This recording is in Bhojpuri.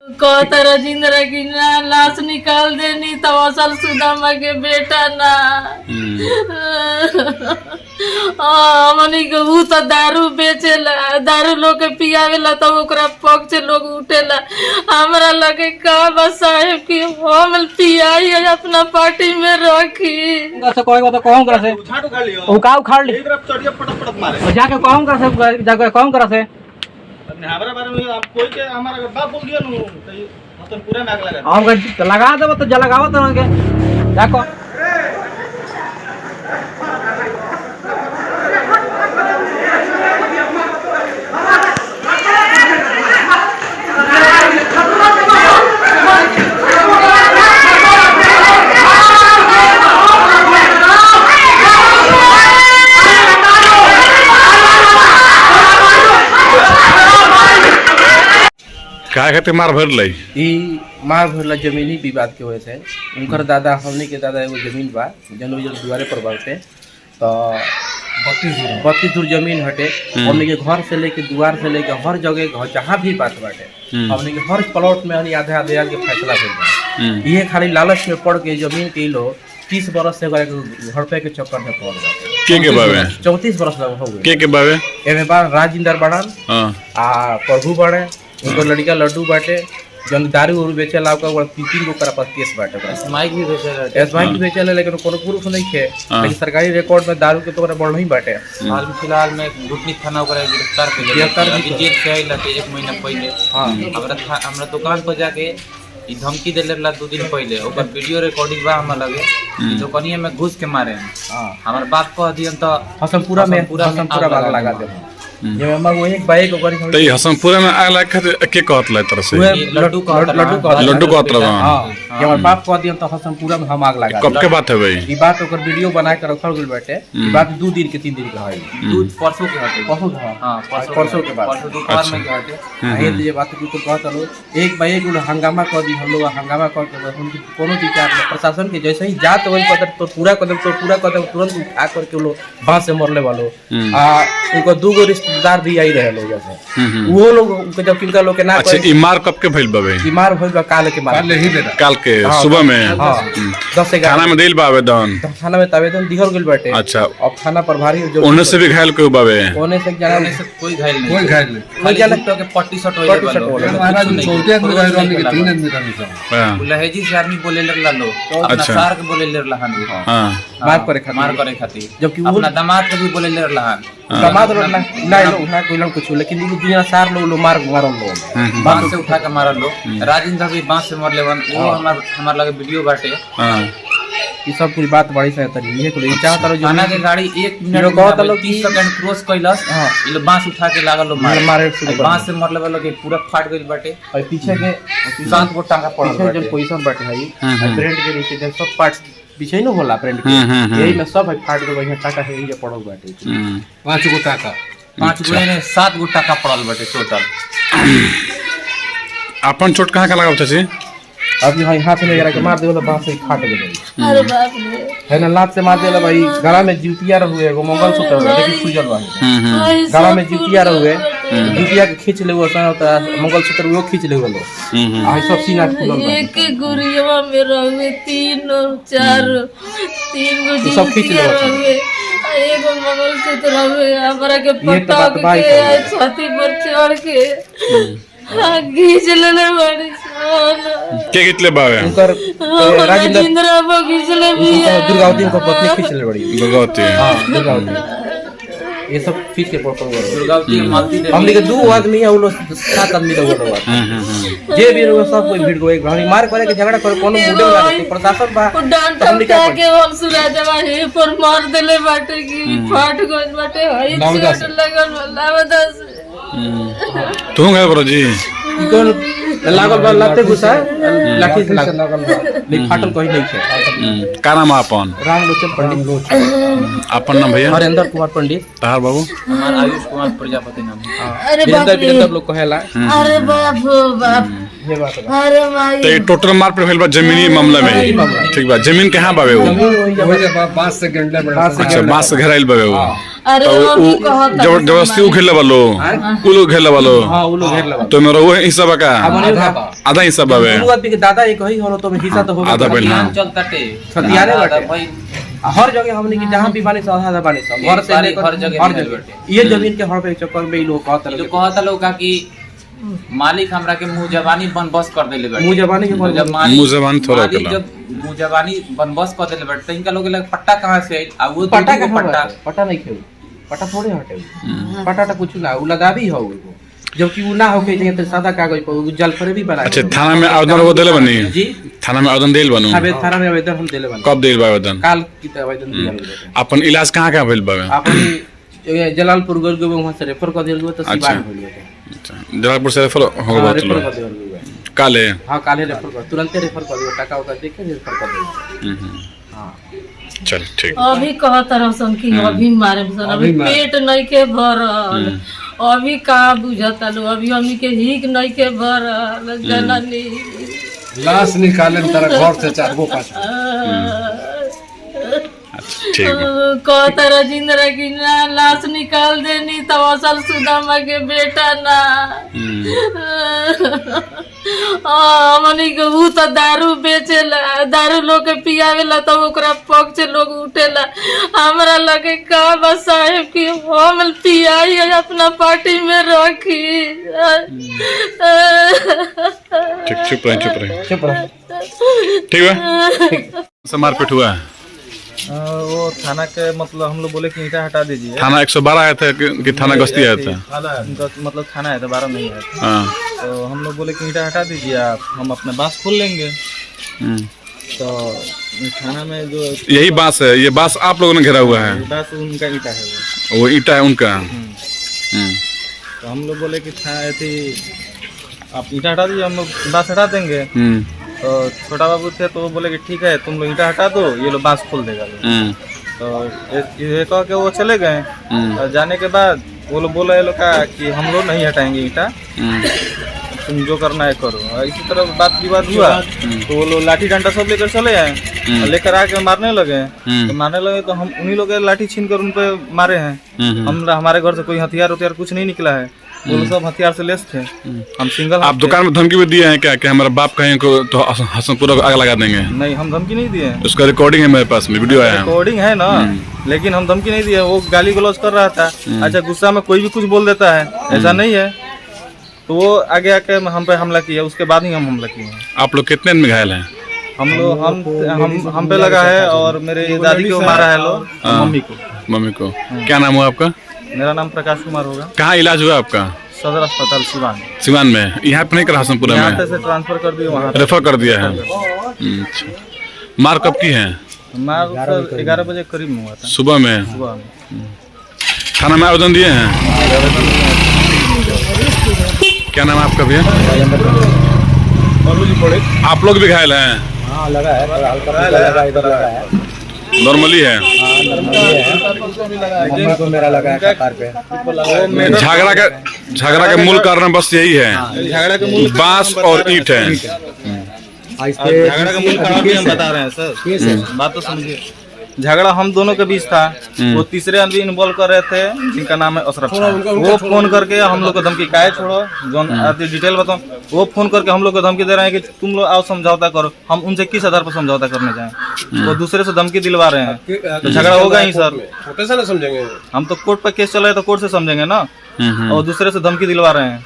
कहता जिंदरा की ना लाश निकाल देनी तो असल सुदामा के बेटा ना हमनी के ऊ तो दारू बेचेला, दारू लोग के पियावेला तो ओकरा पक्ष से लोग उठेला। हमरा लगे का बस साहेब की हम पियाई अपना पार्टी में रखी से कोई को तो कहूं करा से ओ का उखाड़ ली एक तरफ चढ़िए पटक पटक मारे जाके कहूं करा से जाके कहूं करा से हमरा बारे में आप कोई के हमारा बाप बोल दिया नु तो पूरा नाक लगा हम लगा देबो तो जलगावत न के देखो काय खातिर मार भरलै ई मार भरला जमीनी विवाद के वजह से उनकर दादा हमनी के दादा एगो जमीन बा जनवरी दुआरे पर बाटे तो 32 दूर जमीन हटे। हमनी के घर से लेके दुआर से लेके हर जगह जहाँ भी बात बाटे हमनी के हर प्लॉट में आधे आधे के फैसला भइल। ये खाली लालच में पड़ के जमीन के लोग 30 बरस से घर पे के चक्कर में पड़ गए के बावे 34 बरस लग हो गए के बावे एमे बा राजिंदर बड़न आ प्रभु बड़े उनको लड़का लड्डू बाटे जन दारू उरू बेचेला ओकर 3 गो कर पास केस बाटे स्माइक भी बेचेला लेकिन कोनो प्रूफ नहीं है। लेकिन सरकारी रिकॉर्ड में दारू के तो बढ़ नहीं बाटे। हाल फिलहाल में घुटनी थाना ओकरा गिरफ्तार कर जेल से आइला 1 महीना पहले। हमरा दुकान पर जाके ई धमकी देले ला 2 दिन पहले ओकर वीडियो रिकॉर्डिंग बा हमरा लगे दुकानिया में घुस के मारे हमर बात कह दियन तो हसनपुरा में बाग लगा दे ये हम वो एक बाइक ओकर त ई हसनपुरा में आला के कहत ला तरह से लड्डू कहत रहा हां ये हमर बाप कह दियन तो हसनपुरा में हम आग लगा कब के बात है भाई ई बात ओकर वीडियो बना के रखल गेल बाटे। ई बात 2 दिन के 3 दिन के है दूध परसों के हटे परसों के बाद परसों दोपहर में के हटे ये बात को तो कहत लो एक बाइक हंगामा कर दी हम लोग हंगामा कर के उनकी कोनो विचार प्रशासन के जैसे ही जात वही कदम तो पूरा कदम तुरंत उठा करके लोग बांस से मरले वालो उनको 2 गो रिश्तेदार भी आई रहे लोग जैसे वो लोग उनके जब किनका लोग के ना अच्छा ई मार कब के भइल बाबे ई मार भइल बा काल के मार काल के सुबह में 10 से थाना में दिल बा आवेदन थाना में आवेदन दिहल गेल बाटे। अच्छा अब थाना प्रभारी जो ओने से भी घायल कोई बाबे ओने से जाने से कोई घायल नहीं कोई जाने तो के पट्टी शॉट होइले वाला महाराज 14 आदमी रह रहनी के 3 आदमी रहनी सब लहेजी से आदमी बोले लगला लो अपना सार के बोले ले रहन हां मार करे खातिर जबकि अपना दामाद के भी बोले ले रहन दामाद ना लोग ना कोई लोग कुछ लेकिन ये दुनिया सार लोग मारल लोग बांस से उठा के मारल लो राजेंद्र भी बांस से मरले वन वो हमार लगे वीडियो बाटे। हां ये सब पूरी बात बड़ी से तरी ये को चाहत रहो थाना के गाड़ी 1 मिनट कहत लो 30 सेकंड क्रॉस कइलस ई लो बांस उठा के लागल लो मारे बांस से मरले वाला के पूरा फाट गइल बाटे और पीछे के 7 गो टांगा पड़ल बाटे जो पोजीशन बाटे है ब्रेंड के नीचे जब सब पार्ट्स पीछे न होला ब्रेंड के यही में सब है फाट गइल है टाका है ये पड़ल बाटे 5 गो टाका 5 गो ने 7 गो टाका पड़ल बाटे टोटल। अपन चोट कहां का लगा चाची अभी भाई हाथ में लगा के मार देला बांस से फाट गइल अरे बाप रे है ना लात से मार देला भाई गला में जूतिया रहुए एगो मंगलसूत्र देखि सुजल बा गला में जूतिया रहुए जूतिया के खींच ले वो मंगलसूत्र वो खींच ले वो आ सब सीना खुलल बा एक गुरिया में रहुए 3 4 3 गो सब खींच ले एगो मंगलसूत्र रहुए हमरा के पटक के छाती पर चढ़ के घीच लेले बड़ी के खींचले बावे उनकर राजेंद्र बाबू घीच ले दुर्गावती को पत्नी खींच ले बड़ी दुर्गावती हां दुर्गावती ये सब खींच के पटक दुर्गावती मालती दे हमनी के 2 आदमी है वो लोग 7 आदमी रहो जे भी रहो सब कोई भीड़ को एक घड़ी मार करे के झगड़ा करे कोनो मुद्दे वाला नहीं प्रशासन बा डांट के हम सुना देवा हे पर मार देले बाटे की फाट गइल बाटे हई चोट लगल लावदास तू गए ब्रो जी इकोन लागल बा लाते गुसा लाठी से लागल नहीं फाटल कोई नहीं है। का नाम अपन राम लोचन पंडित अपन नाम भैया हरेंद्र कुमार पंडित तार बाबू हमार आयुष कुमार प्रजापति नाम। अरे बाप रे लोग कहेला अरे बाप बाप ये बात है अरे माई तो टोटल मार पे भेल बा जमीनी मामला में ठीक बा जमीन कहां बावे वो वही बांस से गंडा बड़ा अच्छा बांस से घेराइल बावे वो अरे तो अभी कहत जबरदस्ती उ खेले वालो उ लोग खेले वालो हाँ वो लोग घेर लगा तो मेरा वो हिस्सा बका हमने आधा हिस्सा बावे दोनों आदमी के दादा एक ही हो तो हिस्सा तो होगा आधा पहले हाँ। चलता टे छतियारे बाटे। भाई हर जगह हमने की जहाँ भी बानी सब आधा बानी सब घर से सारे लेकर हर जगह हर मिलल जगह बाटे। ये जमीन के हड़प के चक्कर में ये लोग कहत जो कहता लोग का कि मालिक हमरा के मुंह जबानी बनबस कर देले बाटे। मुंह जबानी के तो जब मालिक मुंह जबानी थोड़ा मालिक कला। जब मुंह जबानी बनबस कर देले बाटे तो इनका लोग लग पट्टा कहां से आइल आ वो पट्टा दू-दू का पट्टा पट्टा नहीं खेल पट्टा थोड़े हटे पट्टा तो कुछ ना उ लदावी हो एगो जबकि उ ना होके जे सादा कागज पर उ जल पर भी बना अच्छा थाना में आवेदन वो देले बनी जी थाना में आवेदन देल बनू अबे थाना में आवेदन हम देले बना कब देल बा आवेदन काल की तो आवेदन दिया गया अपन इलाज कहाँ कहाँ भेल बावे अपन ये जलालपुर गल गए वहां से रेफर कर दिया गया तो सिवान हो गया अच्छा, जलालपुर से रेफर हो गया रेफर कर दिया गया काले हां काले रेफर कर तुरंत रेफर कर दिया टाका उका देके रेफर कर दिया हां चल ठीक अभी कहत रहसन कि अभी मारे सन अभी पेट नहीं के भरल अभी कहाँ बुझता लो अभी हमनी के हिक नहीं के भरल जननी लाश निकाले में तारा घर से 4 गो 5 अच्छा ठीक बा कहता राजिंद्र की ना लाश निकाल देनी तो असल सुदामा के बेटा ना हमनी के ऊ तो दारू बेचेला दारू लोग के पियावेला तो ओकरा पग से लोग उठेला हमरा लगे का बस साहेब की हम पियाई है अपना पार्टी में रखी ठीक चुप रहे चुप रहो ठीक है से मारपीट हुआ है वो थाना के मतलब हम लोग बोले कि ईंटा हटा दीजिए। थाना 112 आया था कि थाना गश्ती आया था मतलब थाना आया था 12 नहीं आया था। हाँ तो हम लोग बोले कि ईंटा हटा दीजिए आप हम अपने बांस खोल लेंगे। तो थाना में जो यही बांस है ये बांस आप लोगों ने घेरा हुआ है बांस उनका ईंटा है वो ईंटा है उनका तो हम लोग बोले कि थी आप ईंटा हटा दीजिए हम लोग बांस हटा देंगे। तो छोटा बाबू थे तो वो बोले कि ठीक है तुम लोग ईंटा हटा दो ये लोग बांस खोल देगा तो ये कह के वो चले गए और जाने के बाद वो लोग बोला ये लोग का कि हम लोग नहीं हटाएंगे ईंटा तुम जो करना है करो। और इसी तरह बात विवाद हुआ तो वो लोग लाठी डंडा सब लेकर चले आए लेकर आके मारने लगे तो हम उन्हीं लोग लाठी छीन कर उन पे मारे हैं। हमारे घर से कोई हथियार कुछ नहीं निकला है वो लोग सब हथियार से लेस थे हम सिंगल। आप दुकान में धमकी भी दिए हैं क्या कि हमारा बाप कहें को तो हसनपुरा को आग लगा देंगे? नहीं हम धमकी नहीं दिए उसका रिकॉर्डिंग है मेरे पास में वीडियो आया है रिकॉर्डिंग है ना लेकिन हम धमकी नहीं दिए वो गाली गलौज कर रहा था। अच्छा गुस्सा में कोई भी कुछ बोल देता है ऐसा नहीं है तो वो आगे आके हम पे हमला किया उसके बाद ही हम हमला किए। आप लोग कितने में घायल हैं? हम लोग हम पे लगा है और मेरे दादी को मारा है लोग मम्मी को। क्या नाम हुआ आपका? मेरा नाम प्रकाश कुमार होगा। कहाँ इलाज हुआ आपका? सदर अस्पताल सिवान में। यहाँ पे नहीं करा हसनपुरा में? यहाँ से ट्रांसफर कर दिया वहाँ रेफर कर दिया है। अच्छा मार कब की है? मार 11 बजे करीब में हुआ था सुबह में। थाना में आवेदन दिए हैं? क्या नाम है आपका भैया? आप लोग भी घायल हैं? हाँ लगा है इधर लगा है नॉर्मली है। मेरा लगा है कार पे। झगड़ा का मूल कारण बस यही है झगड़ा के मूल बांस और ईंट है। झगड़ा का मूल कारण भी हम बता रहे हैं सर बात तो समझिए। झगड़ा हम दोनों के बीच था वो तीसरे आदमी इन्वॉल्व कर रहे थे जिनका नाम है अशरफ खान। वो फोन करके हम लोग को धमकी काहे छोड़ो जो डिटेल बताओ वो फोन करके हम लोग को धमकी दे रहे हैं कि तुम लोग आओ समझौता करो। हम उनसे किस आधार पर समझौता करने जाएं? वो दूसरे से धमकी दिलवा रहे हैं तो झगड़ा होगा ही सर। छोटे से ना समझेंगे हम तो कोर्ट पर केस चल रहा है तो कोर्ट से समझेंगे ना और दूसरे से धमकी दिलवा रहे हैं।